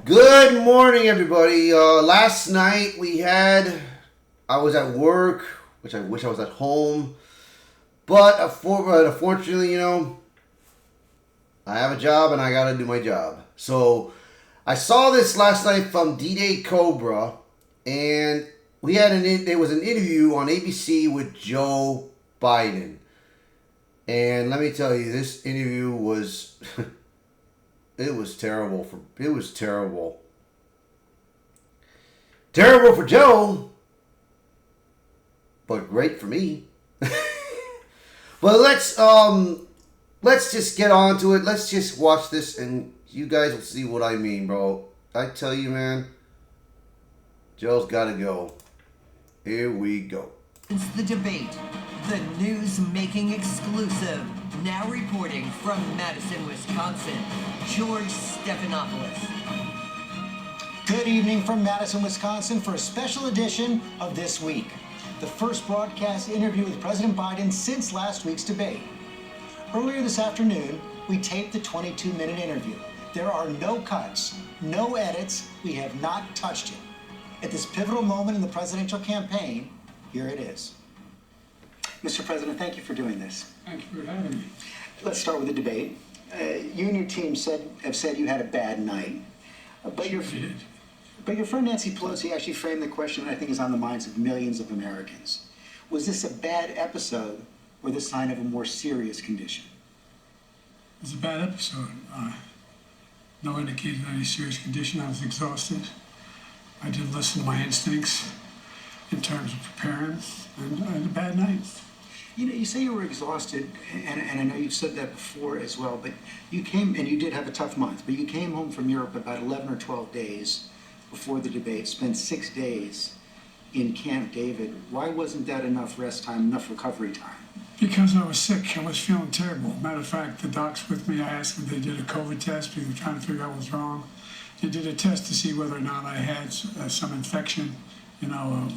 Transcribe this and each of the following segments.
Good morning, everybody. Last night I was at work, which I wish I was at home, but unfortunately, I have a job and I gotta do my job. So I saw this last night from D-Day Cobra, and there was an interview on ABC with Joe Biden, and let me tell you, this interview was it was terrible Terrible for Joe, but great for me. But let's just get on to it. Let's just watch this and you guys will see what I mean, bro. I tell you, man, Joe's gotta go. Here we go. It's the debate, the news-making exclusive. Now reporting from Madison, Wisconsin, George Stephanopoulos. Good evening from Madison, Wisconsin for a special edition of This Week. The first broadcast interview with President Biden since last week's debate. Earlier this afternoon, we taped the 22-minute interview. There are no cuts, no edits. We have not touched it. At this pivotal moment in the presidential campaign, here it is. Mr. President, thank you for doing this. Thank you for having me. Let's start with the debate. You and your team have said you had a bad night. But your friend Nancy Pelosi actually framed the question that I think is on the minds of millions of Americans. Was this a bad episode or the sign of a more serious condition? It was a bad episode. No indication of any serious condition. I was exhausted. I didn't listen to my instincts in terms of preparing, and I had a bad night. You know, you say you were exhausted, and I know you've said that before as well, but you came, and you did have a tough month, but you came home from Europe about 11 or 12 days before the debate, spent 6 days in Camp David. Why wasn't that enough rest time, enough recovery time? Because I was sick. I was feeling terrible. Matter of fact, the docs with me, I asked if they did a COVID test because we were trying to figure out what was wrong. They did a test to see whether or not I had some infection, a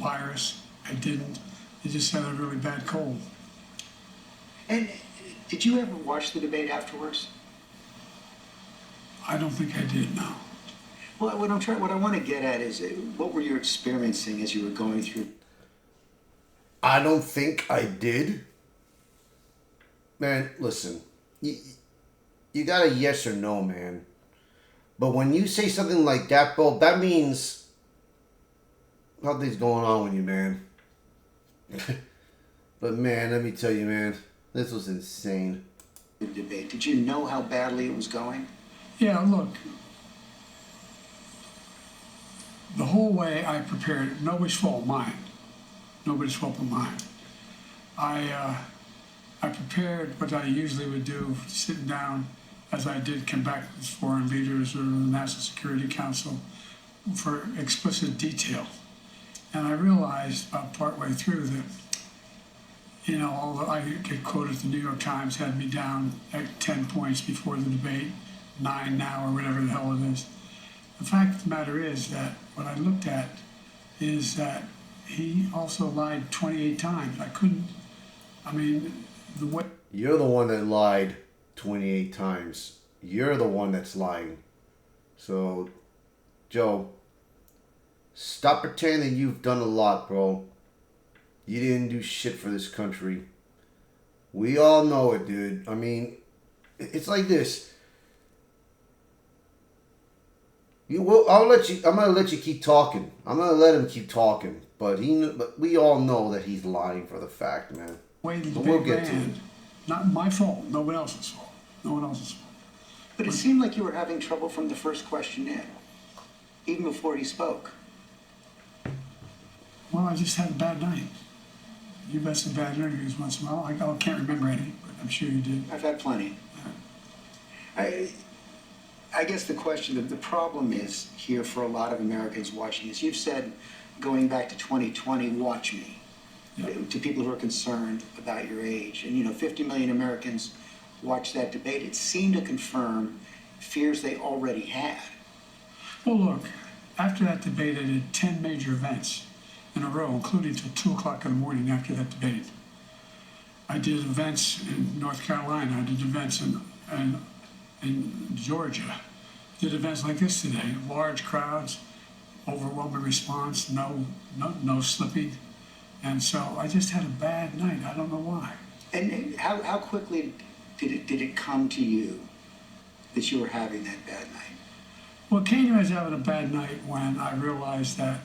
virus. I didn't. They just had a really bad cold. And did you ever watch the debate afterwards? I don't think I did, no. Well, what I want to get at is, what were you experiencing as you were going through? I don't think I did. Man, listen, you got a yes or no, man. But when you say something like that, bro, that means nothing's going on with you, man. But man, let me tell you, man, this was insane. The debate. Did you know how badly it was going? Yeah, look. The whole way I prepared, nobody's fault, mine. Nobody's fault but mine. I prepared what I usually would do, sitting down, as I did come back with foreign leaders or the National Security Council, for explicit detail. And I realized about partway through that, although I get quoted, the New York Times had me down at 10 points before the debate, 9 now, or whatever the hell it is. The fact of the matter is that what I looked at is that he also lied 28 times. The way... You're the one that lied 28 times. You're the one that's lying. So, Joe, stop pretending you've done a lot, bro. You didn't do shit for this country. We all know it, dude. I mean, it's like this. I'm gonna let you keep talking. I'm gonna let him keep talking. But we all know that he's lying for the fact, man. Way the But debate we'll get to ran, it. not my fault, nobody else's fault. No one else's fault. But it seemed like you were having trouble from the first question in, even before he spoke. Well, I just had a bad night. You've had some bad interviews once in a while. I can't remember any, but I'm sure you did. I've had plenty. I guess the question, the problem is here for a lot of Americans watching this. You've said, going back to 2020, watch me, to people who are concerned about your age. And 50 million Americans watched that debate. It seemed to confirm fears they already had. Well, look, after that debate, I did 10 major events in a row, including till 2 o'clock in the morning after that debate. I did events in North Carolina. I did events in Georgia, did events like this today. Large crowds, overwhelming response, no slipping. And so I just had a bad night. I don't know why. And how quickly did it come to you that you were having that bad night? Well, it came to me as having a bad night when I realized that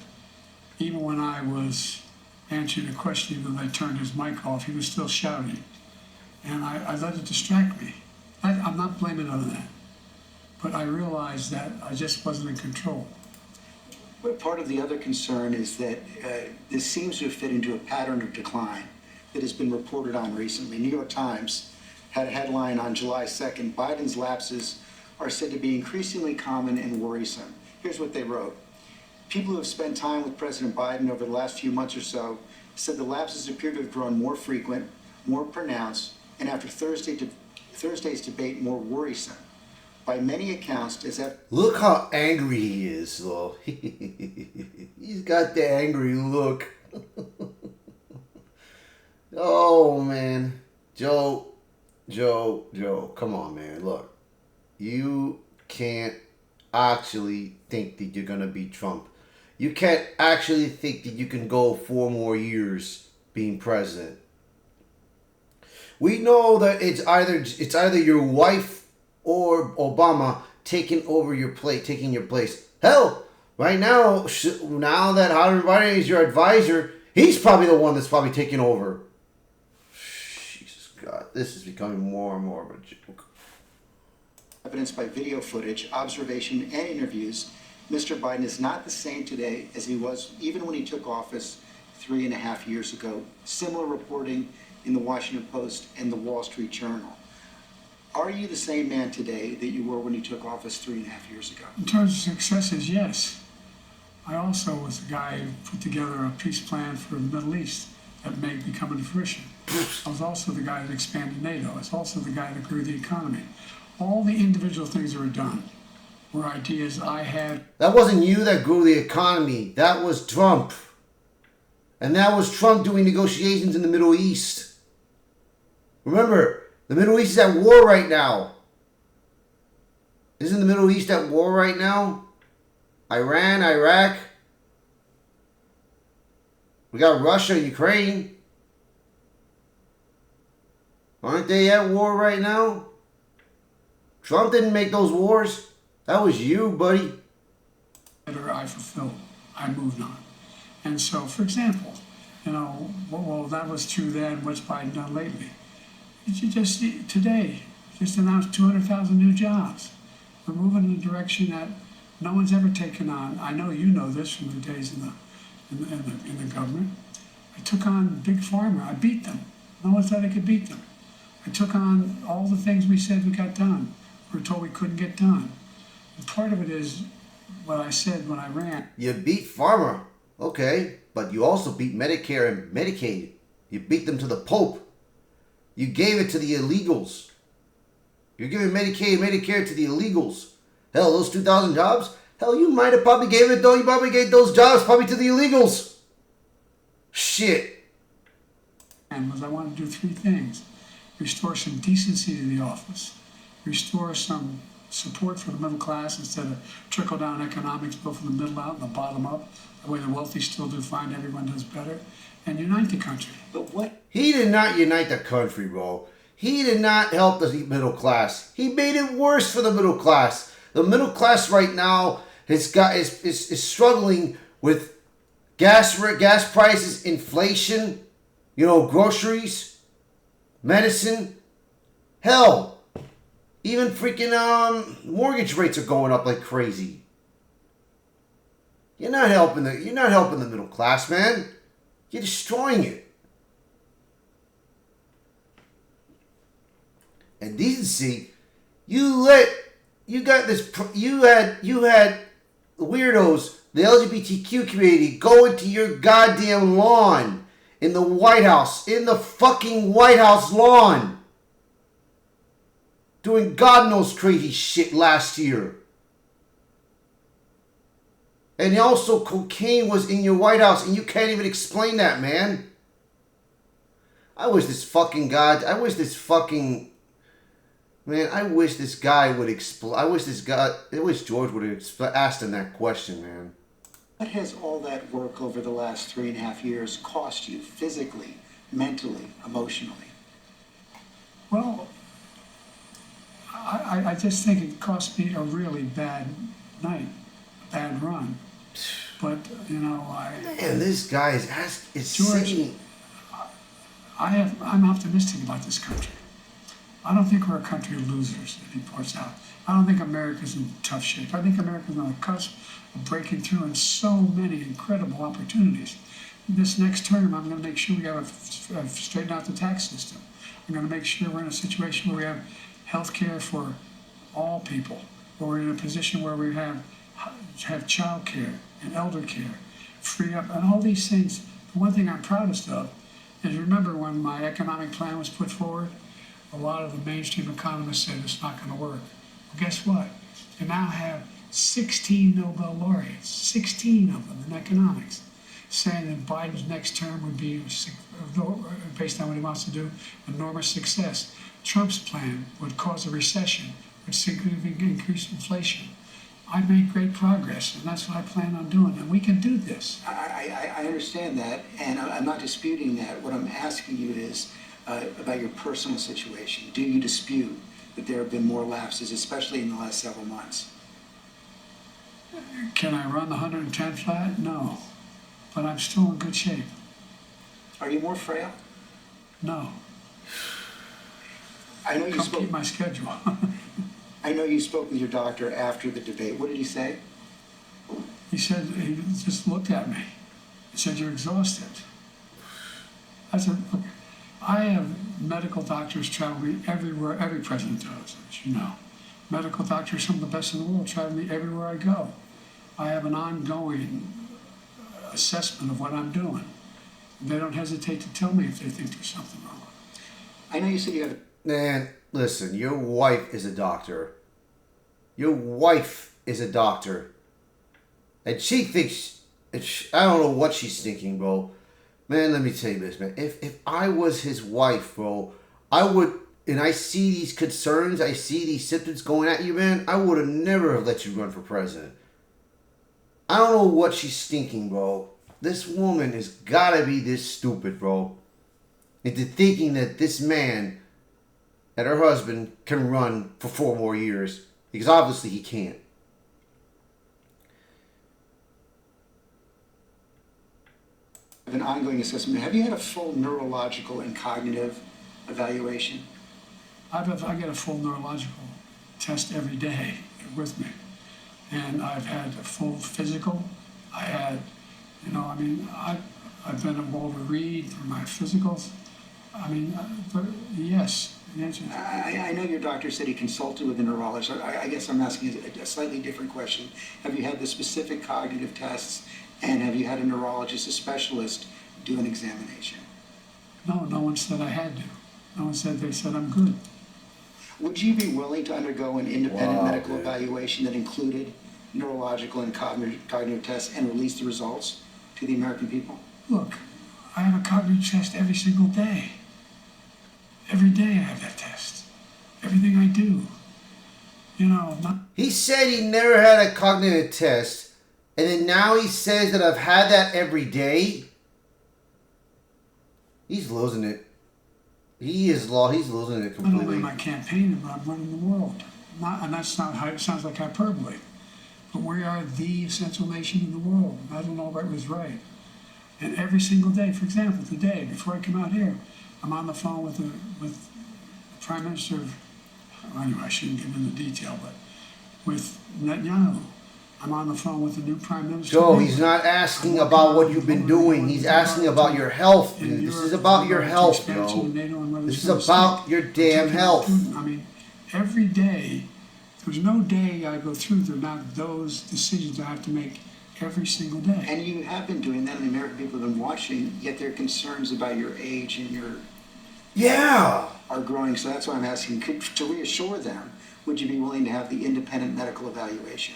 even when I was answering a question, even though they turned his mic off, he was still shouting. And I let it distract me. I'm not blaming it on that. But I realized that I just wasn't in control. But part of the other concern is that this seems to have fit into a pattern of decline that has been reported on recently. New York Times had a headline on July 2nd, Biden's lapses are said to be increasingly common and worrisome. Here's what they wrote. People who have spent time with President Biden over the last few months or so said the lapses appear to have grown more frequent, more pronounced, and after Thursday's debate, more worrisome. By many accounts, as that Look how angry he is, though. He's got the angry look. Oh, man. Joe, come on, man. Look, you can't actually think that you're going to beat Trump. You can't actually think that you can go 4 more years being president. We know that it's either your wife or Obama taking your place. Hell, right now that Hunter Biden is your advisor, he's probably the one that's probably taking over. Jesus God, this is becoming more and more of a joke. evidenced by video footage, observation, and interviews, Mr. Biden is not the same today as he was even when he took office 3.5 years ago. Similar reporting in the Washington Post and the Wall Street Journal. Are you the same man today that you were when you took office 3.5 years ago? In terms of successes, yes. I also was the guy who put together a peace plan for the Middle East that may be coming to fruition. I was also the guy that expanded NATO. I was also the guy that grew the economy. All the individual things that were done were ideas I had. That wasn't you that grew the economy. That was Trump. And that was Trump doing negotiations in the Middle East. Remember, the Middle East is at war right now. Isn't the Middle East at war right now? Iran, Iraq. We got Russia, Ukraine. Aren't they at war right now? Trump didn't make those wars. That was you, buddy. I fulfilled. I moved on. And so, for example, well, that was true then. What's Biden done lately? You just today, just announced 200,000 new jobs. We're moving in a direction that no one's ever taken on. I know you know this from the days in the government. I took on Big Pharma. I beat them. No one thought I could beat them. I took on all the things we said we got done. We were told we couldn't get done. And part of it is what I said when I ran. You beat Pharma, okay, but you also beat Medicare and Medicaid. You beat them to the Pope. You gave it to the illegals. You're giving Medicaid and Medicare to the illegals. Hell, those 2,000 jobs? Hell, you might have probably gave it, though. You probably gave those jobs probably to the illegals. Shit. And was I wanted to do 3 things. Restore some decency to the office. Restore some support for the middle class instead of trickle-down economics, both from the middle out and the bottom up. That way the wealthy still do fine, everyone does better. And unite the country. But what? He did not unite the country, bro. He did not help the middle class. He made it worse for the middle class. The middle class right now is struggling with gas prices, inflation, groceries, medicine. Hell, even freaking mortgage rates are going up like crazy. You're not helping the middle class, man. You're destroying it. And decency, you had weirdos, the LGBTQ community, go into your goddamn lawn in the White House, in the fucking White House lawn, doing God knows crazy shit last year. And also cocaine was in your White House and you can't even explain that, man. I wish this fucking Man, I wish this guy would I wish George would have asked him that question, man. What has all that work over the last 3.5 years cost you physically, mentally, emotionally? Well, I just think it cost me a really bad night, a bad run. But, you know, Man, this guy is George, saying... I'm optimistic about this country. I don't think we're a country of losers, as he points out. I don't think America's in tough shape. I think America's on the cusp of breaking through in so many incredible opportunities. This next term, I'm going to make sure we have straighten out the tax system. I'm going to make sure we're in a situation where we have health care for all people, where we're in a position where we have child care and elder care, free up, and all these things. The one thing I'm proudest of is, remember when my economic plan was put forward, a lot of the mainstream economists said it's not going to work. Well, guess what? You now have 16 Nobel laureates, 16 of them in economics, saying that Biden's next term would be, based on what he wants to do, enormous success. Trump's plan would cause a recession, would significantly increase inflation. I made great progress, and that's what I plan on doing, and we can do this. I understand that, and I'm not disputing that. What I'm asking you is about your personal situation. Do you dispute that there have been more lapses, especially in the last several months? Can I run the 110 flat? No, but I'm still in good shape. Are you more frail? No. I know you Come keep my schedule. I know you spoke with your doctor after the debate. What did he say? He said, he just looked at me and said, "You're exhausted." I said, "Look, I have medical doctors travel me everywhere, every president does, as you know. Medical doctors, some of the best in the world, travel me everywhere I go. I have an ongoing assessment of what I'm doing. They don't hesitate to tell me if they think there's something wrong." I know you said you have... Man, listen, your wife is a doctor. Your wife is a doctor. And she thinks... I don't know what she's thinking, bro. Man, let me tell you this, man. If I was his wife, bro, I would... And I see these concerns, I see these symptoms going at you, man, I would have never have let you run for president. I don't know what she's thinking, bro. This woman has got to be this stupid, bro. Into thinking that this man, that her husband, can run for 4 more years. Because obviously he can't. An ongoing assessment. Have you had a full neurological and cognitive evaluation? I get a full neurological test every day with me. And I've had a full physical. I had, you know, I mean, I've been at Walter Reed for my physicals. I mean, but yes. The answer is I know your doctor said he consulted with a neurologist. I guess I'm asking a slightly different question. Have you had the specific cognitive tests, and have you had a neurologist, a specialist, do an examination? No, no one said I had to. No one said, they said I'm good. Would you be willing to undergo an independent medical dude. evaluation that included neurological and cognitive tests and release the results to the American people? Look, I have a cognitive test every single day. Every day I have that test. Everything I do. You know, He said he never had a cognitive test, and then now he says that I've had that every day. He's losing it. He's losing it not only completely. my campaign, but I'm running the world. And that's not how it sounds like hyperbole. But we are the essential nation in the world. I don't know if I was right. And every single day, for example, today, before I come out here, I'm on the phone with the Prime Minister of, anyway, I shouldn't get into detail, but with Netanyahu. I'm on the phone with the new Prime Minister. Joe, he's not asking about what you've been doing. He's asking about your health, dude. This is about your health, Joe. This is about your damn health. I mean, every day, there's no day I go through that are not those decisions I have to make every single day. And you have been doing that, and the American people have been watching, yet their concerns about your age and your... Yeah. ...are growing, so that's why I'm asking, to reassure them, would you be willing to have the independent medical evaluation?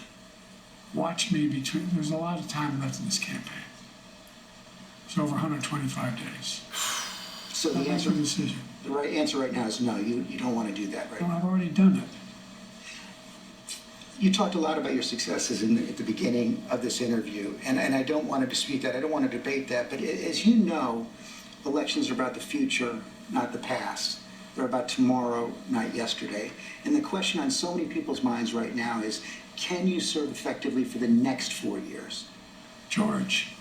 Watch me there's a lot of time left in this campaign. It's over 125 days. So I'll the make answer, a decision. the right answer right now is no, you don't want to do that, right? Well, I've already done it. You talked a lot about your successes at the beginning of this interview, and I don't want to dispute that. I don't want to debate that. But as you know, elections are about the future, not the past. They're about tomorrow, not yesterday. And the question on so many people's minds right now is, can you serve effectively for the next 4 years? George,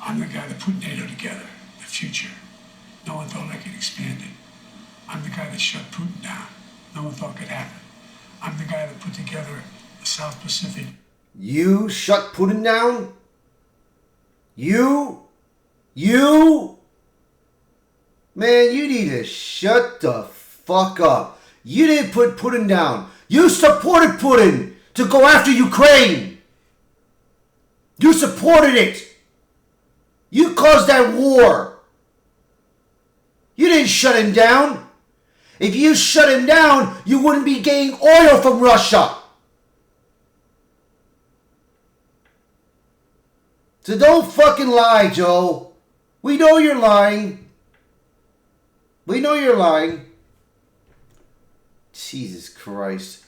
I'm the guy that put NATO together, the future. No one thought I could expand it. I'm the guy that shut Putin down. No one thought could happen. I'm the guy that put together the South Pacific. You shut Putin down? You? Man, you need to shut the fuck up. You didn't put Putin down. You supported Putin to go after Ukraine. You supported it. You caused that war. You didn't shut him down. If you shut him down, you wouldn't be getting oil from Russia. So don't fucking lie, Joe. We know you're lying. We know you're lying. Jesus Christ.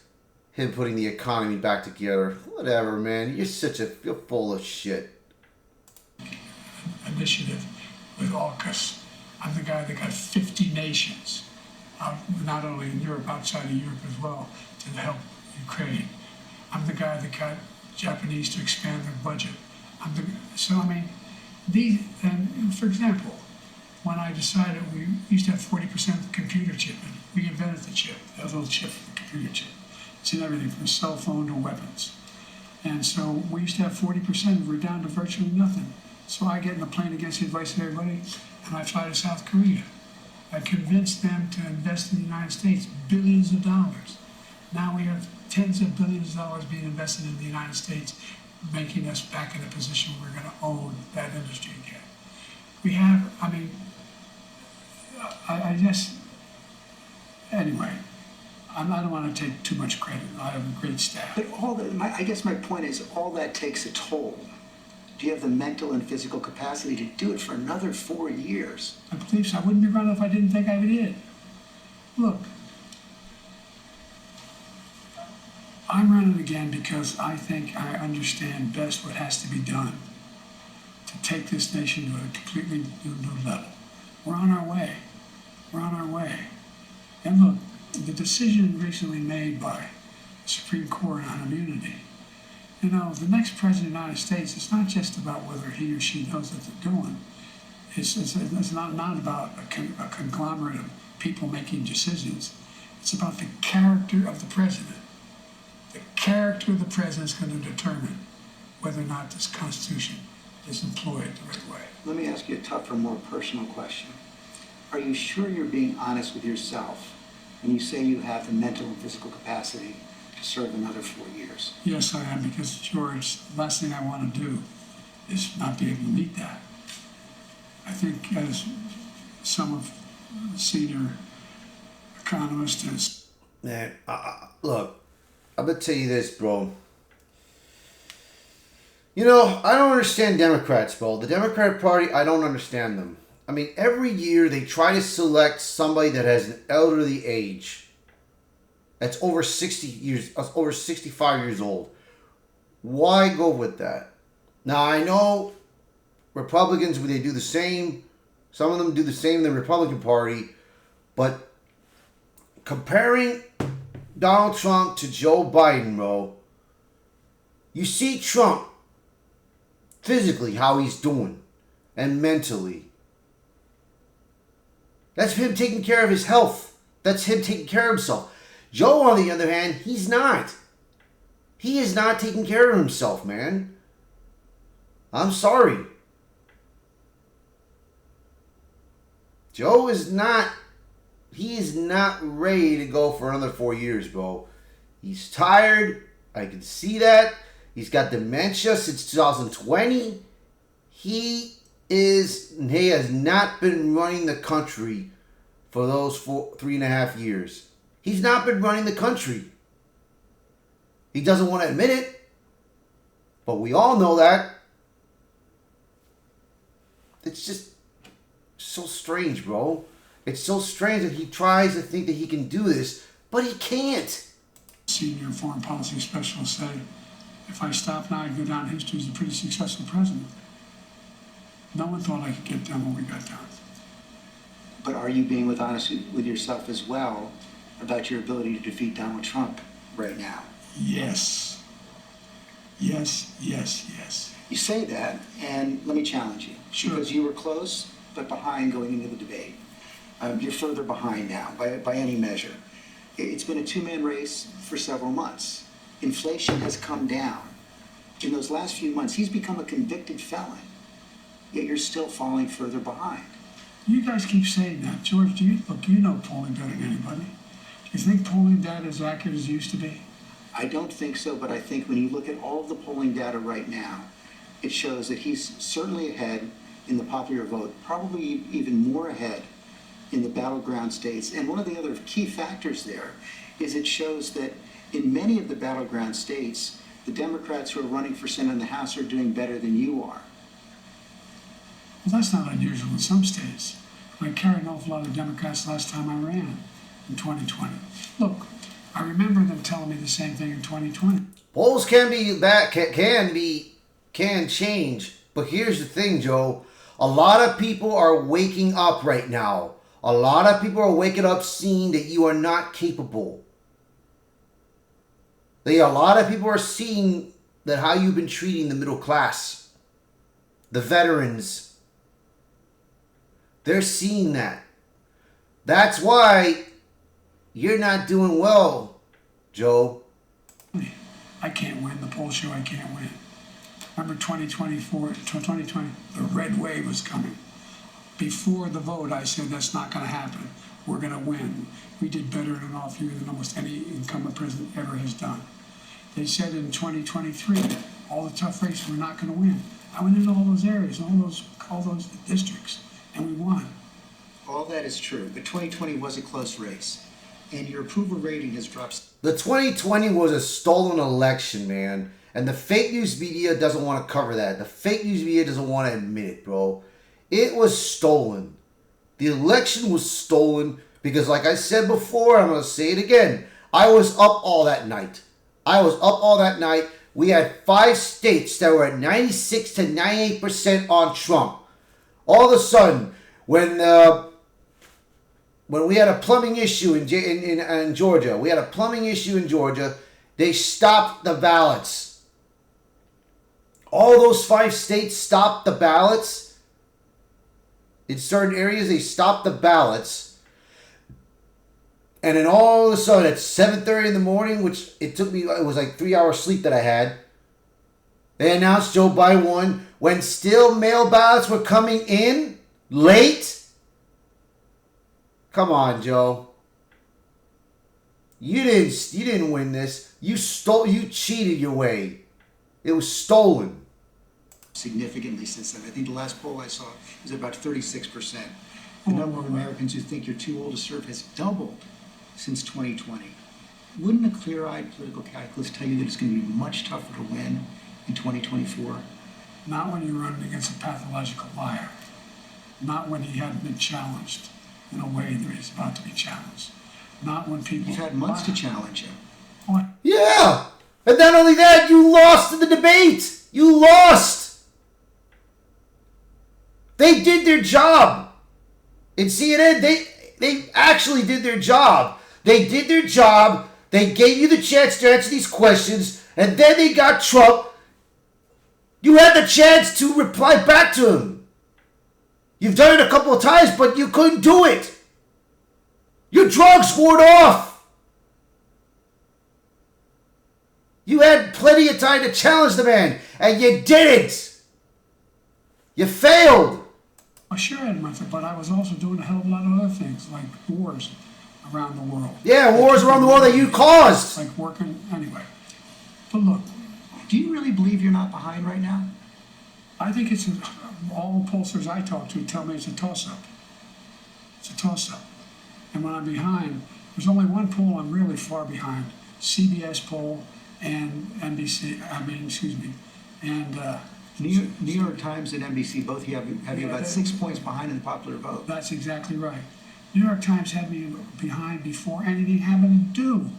Him putting the economy back together. Whatever, man. You're full of shit. Initiative with AUKUS. I'm the guy that got 50 nations, not only in Europe, outside of Europe as well, to help Ukraine. I'm the guy that got Japanese to expand their budget. For example, when I decided we used to have 40% computer chip, and we invented the chip, that little chip, the computer chip. It's in everything from cell phone to weapons. And so we used to have 40%, we're down to virtually nothing. So I get in a plane against the advice of everybody, and I fly to South Korea. I convinced them to invest in the United States billions of dollars. Now we have tens of billions of dollars being invested in the United States, making us back in a position where we're going to own that industry again. We have, anyway, I don't want to take too much credit. I have a great staff. But I guess my point is, all that takes a toll. Do you have the mental and physical capacity to do it for another 4 years? I believe so. I wouldn't be running if I didn't think I did. Look, I'm running again because I think I understand best what has to be done to take this nation to a completely new level. We're on our way. We're on our way. And look, the decision recently made by the Supreme Court on immunity, the next president of the United States, it's not just about whether he or she knows what they're doing. It's not about a conglomerate of people making decisions. It's about the character of the president. The character of the president is going to determine whether or not this Constitution is employed the right way. Let me ask you a tougher, more personal question. Are you sure you're being honest with yourself when you say you have the mental and physical capacity to serve another 4 years? Yes, I am, because, George, the last thing I want to do is not be able to meet that. I think, as some of the senior economists has... Man, look, I'm going to tell you this, bro. I don't understand Democrats, bro. The Democratic Party, I don't understand them. Every year they try to select somebody that has an elderly age. That's over 60 years, over 65 years old. Why go with that? Now, I know Republicans, they do the same. Some of them do the same in the Republican Party. But comparing Donald Trump to Joe Biden, bro, you see Trump physically, how he's doing, and mentally. That's him taking care of his health. That's him taking care of himself. Joe, on the other hand, he's not. He is not taking care of himself, man. I'm sorry. Joe is not, he is not ready to go for another 4 years, bro. He's tired. I can see that. He's got dementia since 2020. He has not been running the country for those 3.5 years. He's not been running the country. He doesn't want to admit it, but we all know that. It's just so strange, bro. It's so strange that he tries to think that he can do this, but he can't. Senior foreign policy specialist say, if I stop now, I'd go down in history as a pretty successful president. No one thought I could get done what we got done. But are you being honest with yourself as well about your ability to defeat Donald Trump right now? Yes. Yes, yes, yes. You say that, and let me challenge you. Sure. Because you were close, but behind going into the debate. You're further behind now, by any measure. It's been a two-man race for several months. Inflation has come down. In those last few months, he's become a convicted felon, yet you're still falling further behind. You guys keep saying that. George, you know polling better than anybody. Do you think polling data is accurate as it used to be? I don't think so, but I think when you look at all of the polling data right now, it shows that he's certainly ahead in the popular vote, probably even more ahead in the battleground states. And one of the other key factors there is it shows that in many of the battleground states, the Democrats who are running for Senate and the House are doing better than you are. Well, that's not unusual in some states. I carried an awful lot of Democrats last time I ran in 2020. Look, I remember them telling me the same thing in 2020. Polls can change, but here's the thing, Joe. A lot of people are waking up right now. A lot of people are waking up seeing that you are not capable. A lot of people are seeing that how you've been treating the middle class, the veterans. They're seeing that. That's why you're not doing well, Joe. I can't win. The polls show I can't win. Remember 2020, the red wave was coming. Before the vote, I said that's not going to happen. We're going to win. We did better in an off year than almost any incumbent president ever has done. They said in 2023, all the tough races we're not going to win. I went into all those areas, all those districts, and we won. All that is true, but 2020 was a close race, and your approval rating has dropped. The 2020 was a stolen election, man. And the fake news media doesn't want to cover that. The fake news media doesn't want to admit it, bro. It was stolen. The election was stolen because, like I said before, I'm going to say it again. I was up all that night. We had 5 states that were at 96 to 98% on Trump. All of a sudden, when we had a plumbing issue in Georgia, they stopped the ballots. All those 5 states stopped the ballots. In certain areas, they stopped the ballots. And then all of a sudden, at 7:30 in the morning, which it was like 3 hours sleep that I had, they announced Joe Biden won when still mail ballots were coming in late. Come on, Joe. You didn't win this. You cheated your way. It was stolen. Significantly since then. I think the last poll I saw was about 36%. The number of Americans who think you're too old to serve has doubled since 2020. Wouldn't a clear-eyed political calculus tell you that it's going to be much tougher to win in 2024? Not when you're running against a pathological liar. Not when he hadn't been challenged in a way that he's about to be challenged. Not when people... You've had months to challenge him. What? Yeah! And not only that, you lost in the debate! You lost! They did their job. In CNN, they actually did their job. They did their job. They gave you the chance to answer these questions, and then they got Trump. You had the chance to reply back to him. You've done it a couple of times, but you couldn't do it. Your drugs wore off. You had plenty of time to challenge the man, and you didn't. You failed. I sure had my thing, but I was also doing a hell of a lot of other things, like wars around the world. Yeah, wars around the world that you caused. Like working, anyway. But look. Do you really believe you're not behind right now? I think all pollsters I talk to tell me it's a toss-up. It's a toss-up. And when I'm behind, there's only one poll I'm really far behind. CBS poll and NBC, and... New York Times and NBC both have you about 6 points behind in the popular vote. That's exactly right. New York Times had me behind before anything having to do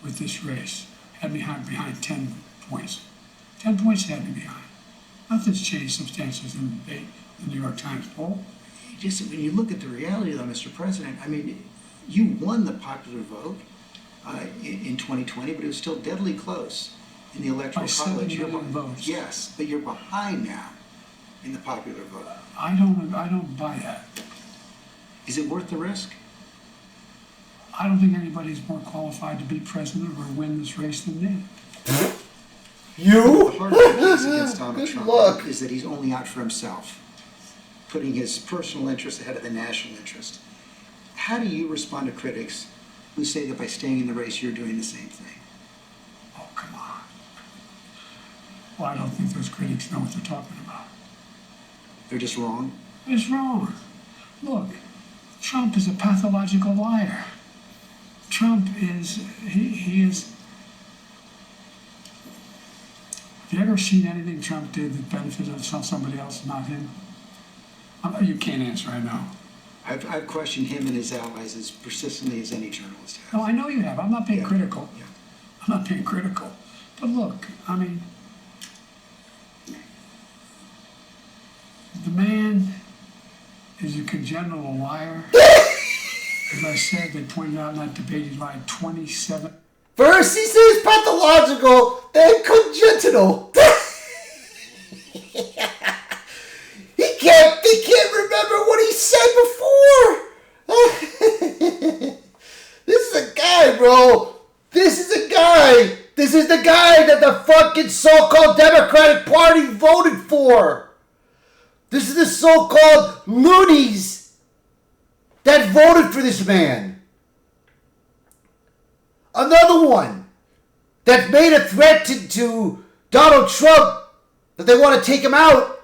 with this race. Had me behind 10 points. 10 points had me behind. Nothing's changed substantially in the New York Times poll. Just when you look at the reality, though, Mr. President, I mean, you won the popular vote in 2020, but it was still deadly close in the Electoral By College. 7 million votes. Yes, but you're behind now in the popular vote. I don't buy that. Is it worth the risk? I don't think anybody's more qualified to be president or win this race than me. You? The hard case against Donald Good Trump luck. is that he's only out for himself, putting his personal interest ahead of the national interest. How do you respond to critics who say that by staying in the race, you're doing the same thing? Oh, come on. Well, I don't think those critics know what they're talking about. They're just wrong? It's wrong. Look, Trump is a pathological liar. Trump is, he is. Have you ever seen anything Trump did that benefited somebody else, not him? You can't answer, I know. I've questioned him and his allies as persistently as any journalist has. No, I know you have. I'm not being Yeah. critical. Yeah. I'm not being critical. But look, I mean, the man is a congenital liar. As I said, they pointed out in that debate he lied 27. First he says pathological, then congenital. He can't remember what he said before. This is a guy, bro. This is a guy. This is the guy that the fucking so-called Democratic Party voted for. This is the so-called loonies that voted for this man. Another one that made a threat to Donald Trump that they want to take him out.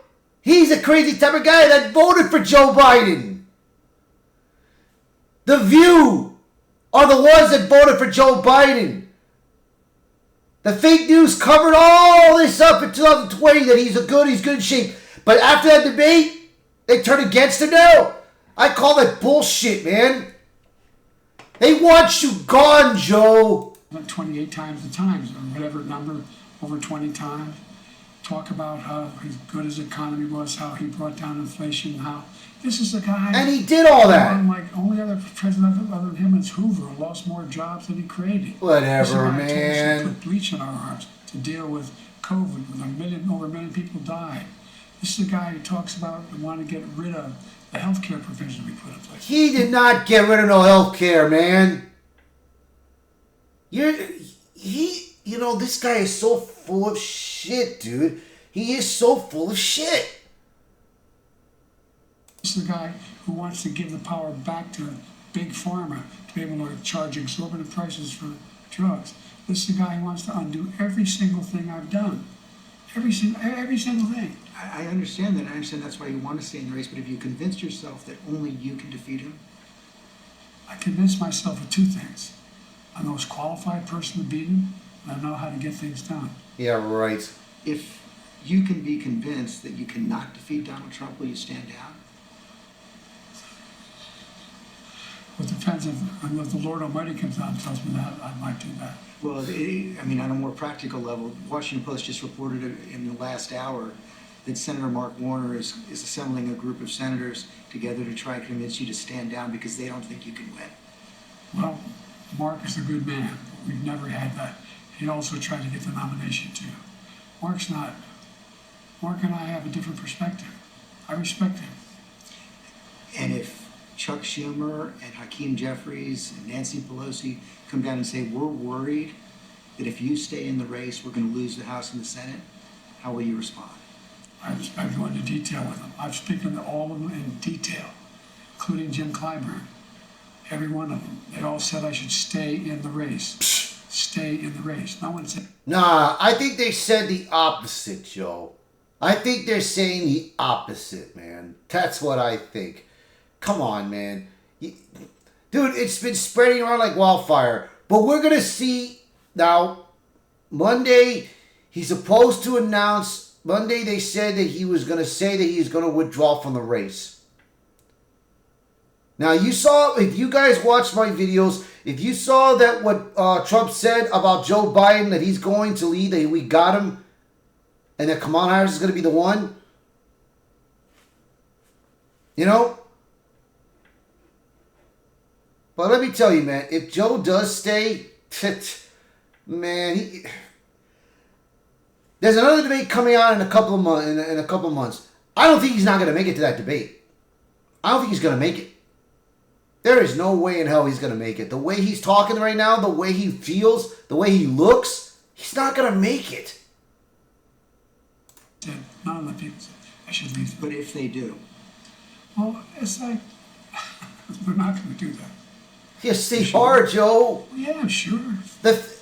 He's a crazy type of guy that voted for Joe Biden. The View are the ones that voted for Joe Biden. The fake news covered all this up in 2020 that he's good in shape. But after that debate, they turned against him now. I call that bullshit, man. They want you gone, Joe. 28 times the Times, or whatever number, over 20 times. Talk about how good his economy was, how he brought down inflation, how this is the guy. And he did all that. Like only other president other than him is Hoover, who lost more jobs than he created. Whatever, This is the guy who told us to man. put bleach in our arms to deal with COVID, when over a million people died. This is the guy who talks about wanting to get rid of the healthcare provision we put in place. He did not get rid of no health care, man. This guy is so full of shit, dude. He is so full of shit. This is the guy who wants to give the power back to Big Pharma to be able to charge exorbitant prices for drugs. This is the guy who wants to undo every single thing I've done. Every single thing. I understand that. I understand that's why you want to stay in the race, but have you convinced yourself that only you can defeat him? I convinced myself of two things. I'm the most qualified person to beat him, and I know how to get things done. Yeah, right. If you can be convinced that you cannot defeat Donald Trump, will you stand down? It depends if the Lord Almighty comes out and tells me that, I might do that. Well, on a more practical level, Washington Post just reported in the last hour that Senator Mark Warner is assembling a group of senators together to try to convince you to stand down because they don't think you can win. Well, Mark is a good man. We've never had that. He also tried to get the nomination too. Mark and I have a different perspective. I respect him. And if Chuck Schumer and Hakeem Jeffries and Nancy Pelosi come down and say, we're worried that if you stay in the race, we're going to lose the House and the Senate, how will you respond? I've gone into detail with them. I've spoken to all of them in detail, including Jim Clyburn. Every one of them. They all said I should stay in the race. Stay in the race. No one said. Nah, I think they said the opposite, Joe. I think they're saying the opposite, man. That's what I think. Come on, man. Dude, it's been spreading around like wildfire. But we're going to see now, Monday, he's supposed to announce, Monday they said that he was going to say that he's going to withdraw from the race. Now, you saw, if you guys watched my videos, if you saw that what Trump said about Joe Biden, that he's going to lead, that we got him, and that Kamala Harris is going to be the one, you know? But let me tell you, man, if Joe does stay, man, there's another debate coming out in a couple of months. I don't think he's not going to make it to that debate. I don't think he's going to make it. There is no way in hell he's going to make it. The way he's talking right now, the way he feels, the way he looks, he's not going to make it. None of the people said I should leave. But if they do, Well, it's like, we're not going to do that. Yeah, stay hard, Joe. Well, yeah, sure.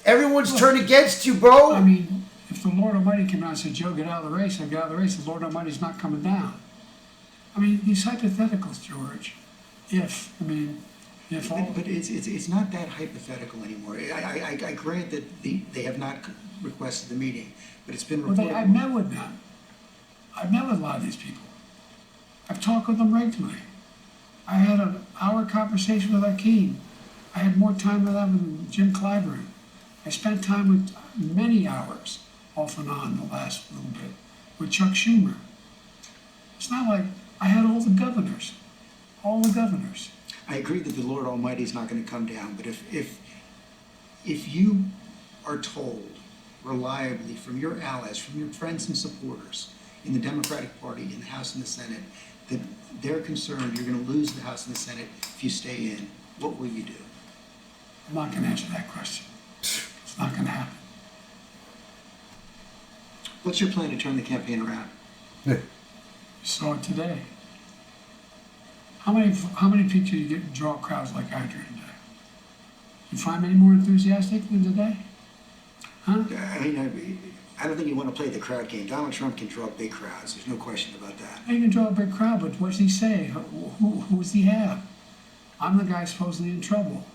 Everyone's turned against you, bro. I mean, if the Lord Almighty came out and said, Joe, get out of the race, I get out of the race, the Lord Almighty's not coming down. I mean, these hypotheticals, George. If all... but it's not that hypothetical anymore. I grant that they have not requested the meeting, but it's been reported. I've met with them. I've met with a lot of these people. I've talked with them regularly. I had an hour conversation with Akeem. I had more time with them than Jim Clyburn. I spent time with many hours, off and on, the last little bit, with Chuck Schumer. It's not like I had all the governors. All the governors. I agree that the Lord Almighty is not going to come down, but if you are told reliably from your allies, from your friends and supporters in the Democratic Party, in the House and the Senate, that they're concerned you're going to lose the House and the Senate if you stay in, what will you do? I'm not going to answer that question. It's not going to happen. What's your plan to turn the campaign around? You saw it today. How many people you get draw crowds like I drew today? You find many more enthusiastic than today? Huh? I don't think you want to play the crowd game. Donald Trump can draw big crowds. There's no question about that. He can draw a big crowd, but what does he say? Who does he have? I'm the guy supposedly in trouble.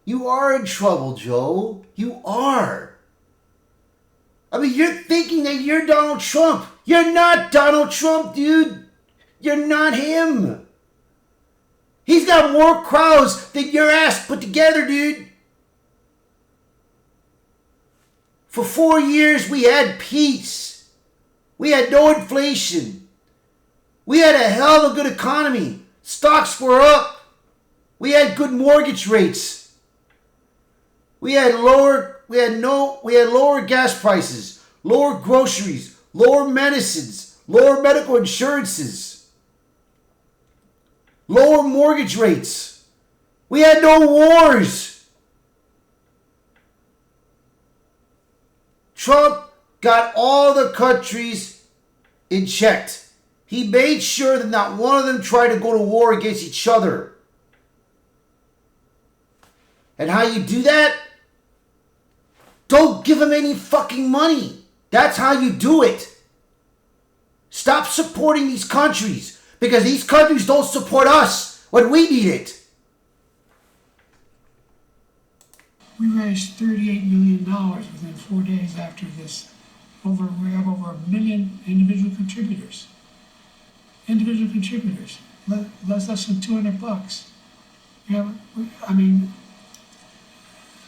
You are in trouble, Joe. You are. I mean, you're thinking that you're Donald Trump. You're not Donald Trump, dude. You're not him. He's got more crowds than your ass put together, dude. For 4 years, we had peace. We had no inflation. We had a hell of a good economy. Stocks were up. We had good mortgage rates. We had lower gas prices, lower groceries, lower medicines, lower medical insurances, lower mortgage rates. We had no wars. Trump got all the countries in check. He made sure that not one of them tried to go to war against each other. And how you do that? Don't give them any fucking money. That's how you do it. Stop supporting these countries, because these countries don't support us when we need it. We raised $38 million within 4 days after this. We have over 1 million individual contributors. Less than $200.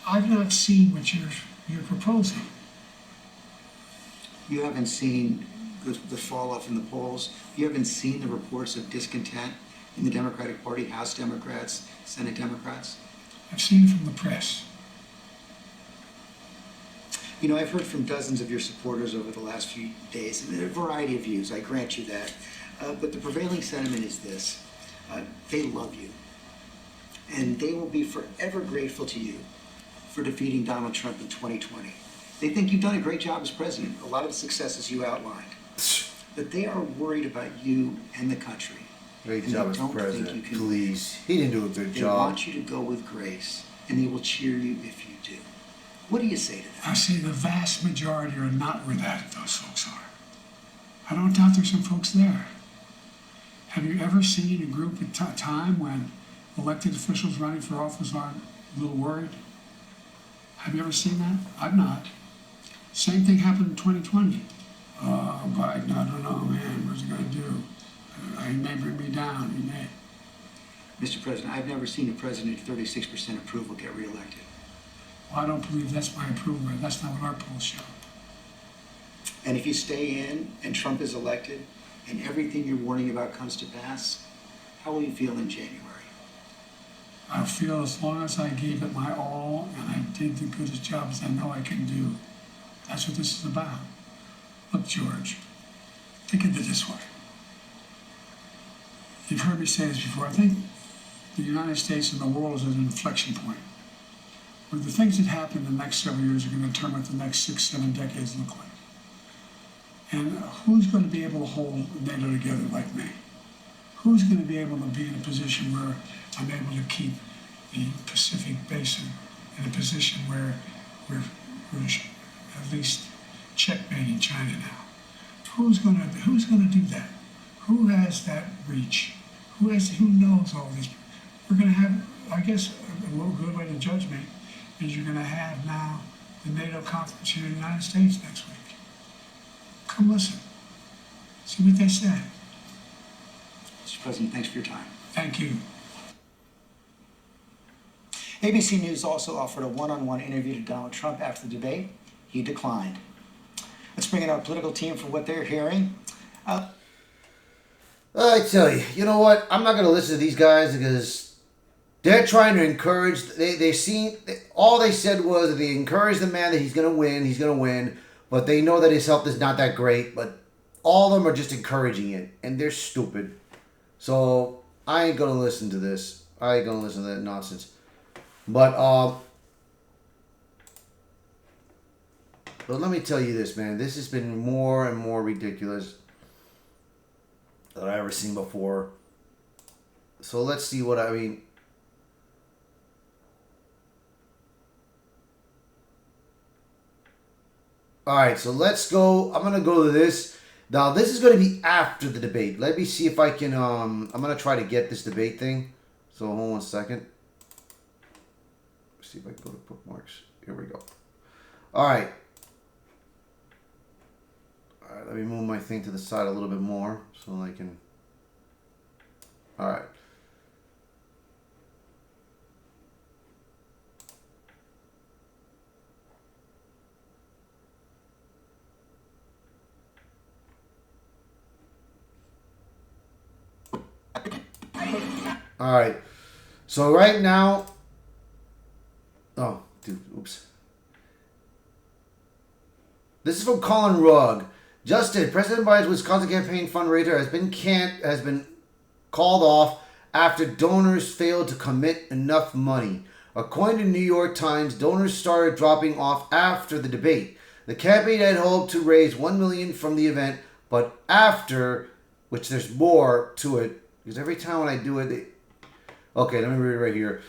I've not seen what you're proposing. You haven't seen the fall off in the polls. You haven't seen the reports of discontent in the Democratic Party, House Democrats, Senate Democrats. I've seen it from the press. You know, I've heard from dozens of your supporters over the last few days, and a variety of views, I grant you that. But the prevailing sentiment is this. They love you. And they will be forever grateful to you for defeating Donald Trump in 2020. They think you've done a great job as president, a lot of the successes you outlined. But they are worried about you and the country. Great And job they as don't think president. you can Please. He didn't do a good They job. want you to go with grace, and they will cheer you if you do. What do you say to them? I say the vast majority are not where those folks are. I don't doubt there's some folks there. Have you ever seen a group at time when elected officials running for office are a little worried? Have you ever seen that? I've not. Same thing happened in 2020. Biden, I don't know, man, what's he going to do? He may bring me down, he may. Mr. President, I've never seen a president at 36% approval get reelected. Well, I don't believe that's my approval rate. That's not what our polls show. And if you stay in and Trump is elected and everything you're warning about comes to pass, how will you feel in January? I feel as long as I gave it my all and I did the good job as I know I can do. That's what this is about. Look, George, think of it this way. You've heard me say this before. I think the United States and the world is at an inflection point where the things that happen in the next several years are going to determine what the next 6, 7 decades look like. And who's going to be able to hold NATO together like me? Who's going to be able to be in a position where I'm able to keep the Pacific Basin in a position where we're at least checkmating China now? Who's going to do that? Who has that reach? Who knows all these? We're going to have, I guess, a little good way to judge me is you're going to have now the NATO conference here in the United States next week. Come listen. See what they say. Mr. President, thanks for your time. Thank you. ABC News also offered a one-on-one interview to Donald Trump after the debate. He declined. Let's bring in our political team for what they're hearing. I tell you, you know what? I'm not going to listen to these guys because they're trying to encourage. All they said was that they encouraged the man that he's going to win, but they know that his health is not that great. But all of them are just encouraging it, and they're stupid. So I ain't going to listen to this. I ain't going to listen to that nonsense. But let me tell you this, man. This has been more and more ridiculous than I ever seen before. So let's see what I mean. Alright, so let's go. I'm going to go to this. Now, this is going to be after the debate. Let me see if I can, I'm going to try to get this debate thing. So, hold on 1 second. Let's see if I can go to bookmarks. Here we go. Alright. Alright, let me move my thing to the side a little bit more so I can... Alright. Alright. So right now... Oh, dude, oops. This is from Colin Rugg. Justin, President Biden's Wisconsin campaign fundraiser has been called off after donors failed to commit enough money. According to New York Times, donors started dropping off after the debate. The campaign had hoped to raise $1 million from the event, but after, which there's more to it, because every time when I do it, okay, let me read it right here.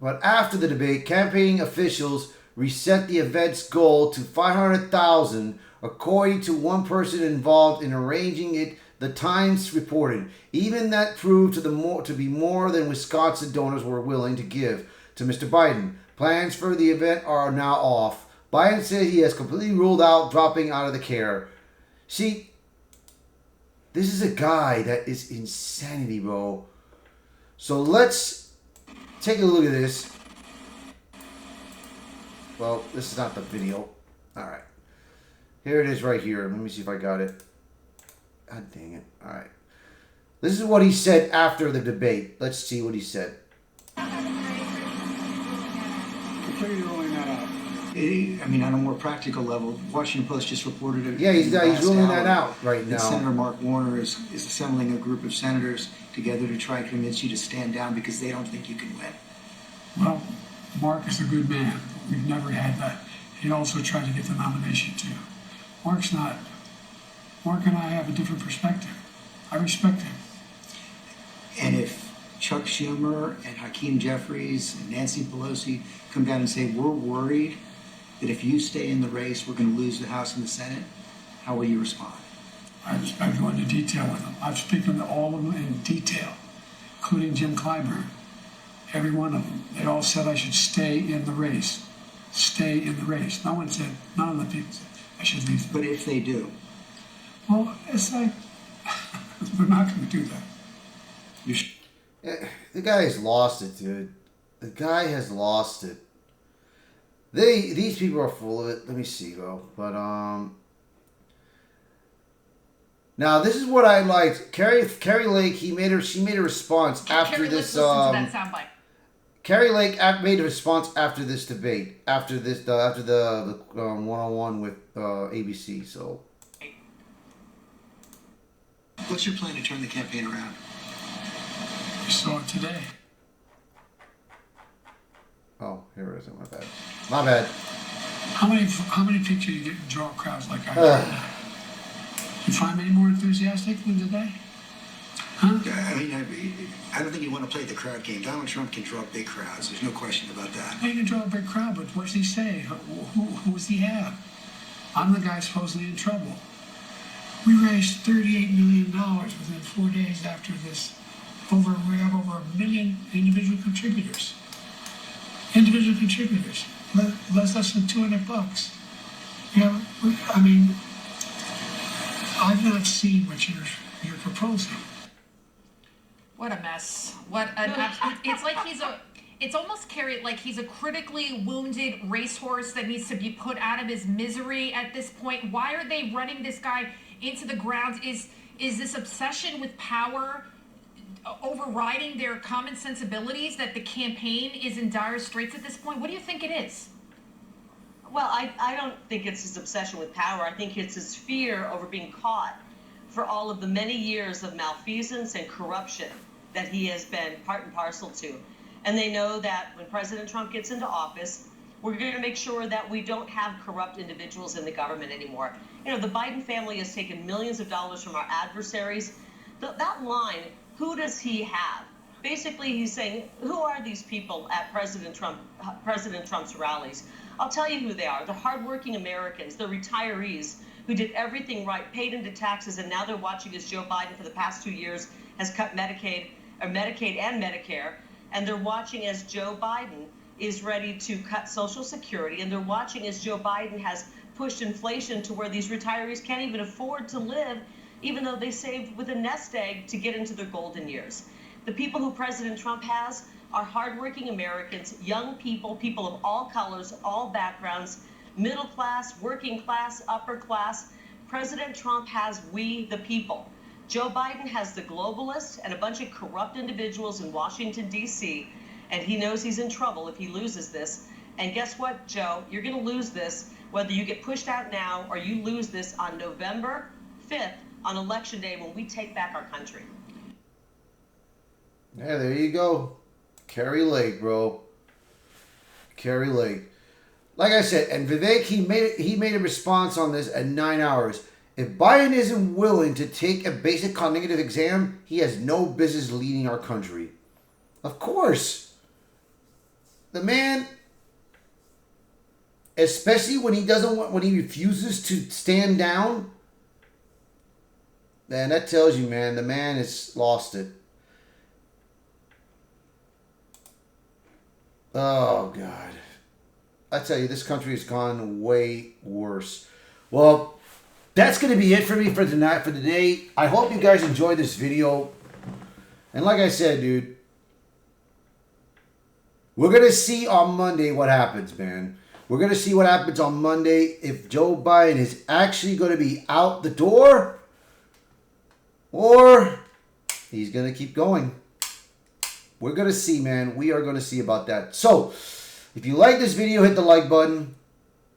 But after the debate, campaign officials reset the event's goal to $500,000, according to one person involved in arranging it. The Times reported, even that proved to be more than Wisconsin donors were willing to give to Mr. Biden. Plans for the event are now off. Biden said he has completely ruled out dropping out of the care. See, this is a guy that is insanity, bro. So let's take a look at this. Well, this is not the video. Alright. Here it is right here. Let me see if I got it. God dang it. Alright. This is what he said after the debate. Let's see what he said. Before you're rolling that out, I mean, on a more practical level, Washington Post just reported it. Yeah, he's ruling that out right now. Senator Mark Warner is assembling a group of senators together to try and convince you to stand down because they don't think you can win. Well, Mark is a good man. We've never had that. He also tried to get the nomination too. Mark and I have a different perspective. I respect him. And if Chuck Schumer and Hakeem Jeffries and Nancy Pelosi come down and say, we're worried that if you stay in the race, we're going to lose the House and the Senate, how will you respond? I go into detail with them. I've spoken to all of them in detail, including Jim Clyburn. Every one of them. They all said I should stay in the race. Stay in the race. None of the people said I should leave. But if they do, Well, it's like, we're not going to do that. The guy has lost it, dude. The guy has lost it. These people are full of it. Let me see, bro. But now this is what I liked. Carrie Lake. She made a response after Carrie, this. let's listen to that soundbite. Carrie Lake made a response after this debate. After the one-on-one with ABC. So. What's your plan to turn the campaign around? You saw it today. Oh, here it is. My bad. My bad. How many pictures you get draw crowds like I did? You find any more enthusiastic than today? Huh? I mean, I don't think you want to play the crowd game. Donald Trump can draw big crowds. There's no question about that. He can draw a big crowd, but what does he say? Who does he have? I'm the guy supposedly in trouble. We raised $38 million within 4 days after this. We have over 1 million individual contributors. Less than $200. Yeah, I mean, I've not seen what you're proposing. What a mess. What an absolute. It's like it's almost Carrie, like he's a critically wounded racehorse that needs to be put out of his misery at this point. Why are they running this guy into the ground? Is this obsession with power overriding their common sensibilities that the campaign is in dire straits at this point? What do you think it is? Well, I don't think it's his obsession with power. I think it's his fear over being caught for all of the many years of malfeasance and corruption that he has been part and parcel to. And they know that when President Trump gets into office, we're going to make sure that we don't have corrupt individuals in the government anymore. You know, the Biden family has taken millions of dollars from our adversaries. That line, who does he have? Basically, he's saying, who are these people at President Trump's rallies? I'll tell you who they are. They're hardworking Americans. They're retirees who did everything right, paid into taxes, and now they're watching as Joe Biden for the past 2 years has cut Medicaid and Medicare, and they're watching as Joe Biden is ready to cut Social Security, and they're watching as Joe Biden has pushed inflation to where these retirees can't even afford to live, even though they saved with a nest egg to get into their golden years. The people who President Trump has are hardworking Americans, young people, people of all colors, all backgrounds, middle class, working class, upper class. President Trump has we, the people. Joe Biden has the globalists and a bunch of corrupt individuals in Washington, D.C., and he knows he's in trouble if he loses this. And guess what, Joe? You're going to lose this whether you get pushed out now or you lose this on November 5th on Election Day when we take back our country. Yeah, there you go. Carrie Lake, bro. Carrie Lake. Like I said, and Vivek, he made a response on this at 9 hours. If Biden isn't willing to take a basic cognitive exam, he has no business leading our country. Of course. The man, especially when he refuses to stand down, man, that tells you, man, the man has lost it. Oh, God. I tell you, this country has gone way worse. Well, that's going to be it for me for today. I hope you guys enjoyed this video. And like I said, dude, we're going to see on Monday what happens, man. We're going to see what happens on Monday if Joe Biden is actually going to be out the door or he's going to keep going. We're going to see, man. We are going to see about that. So, if you like this video, hit the like button.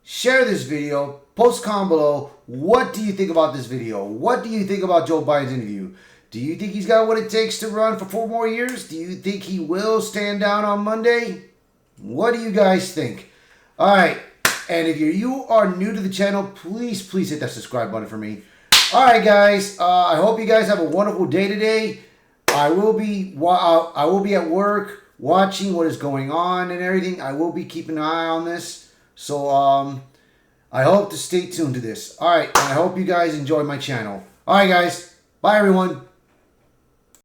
Share this video. Post comment below. What do you think about this video? What do you think about Joe Biden's interview? Do you think he's got what it takes to run for 4 more years? Do you think he will stand down on Monday? What do you guys think? All right. And if you are new to the channel, please hit that subscribe button for me. All right, guys. I hope you guys have a wonderful day today. I will be at work watching what is going on and everything. I will be keeping an eye on this. So I hope to stay tuned to this. All right, and I hope you guys enjoy my channel. All right, guys. Bye, everyone.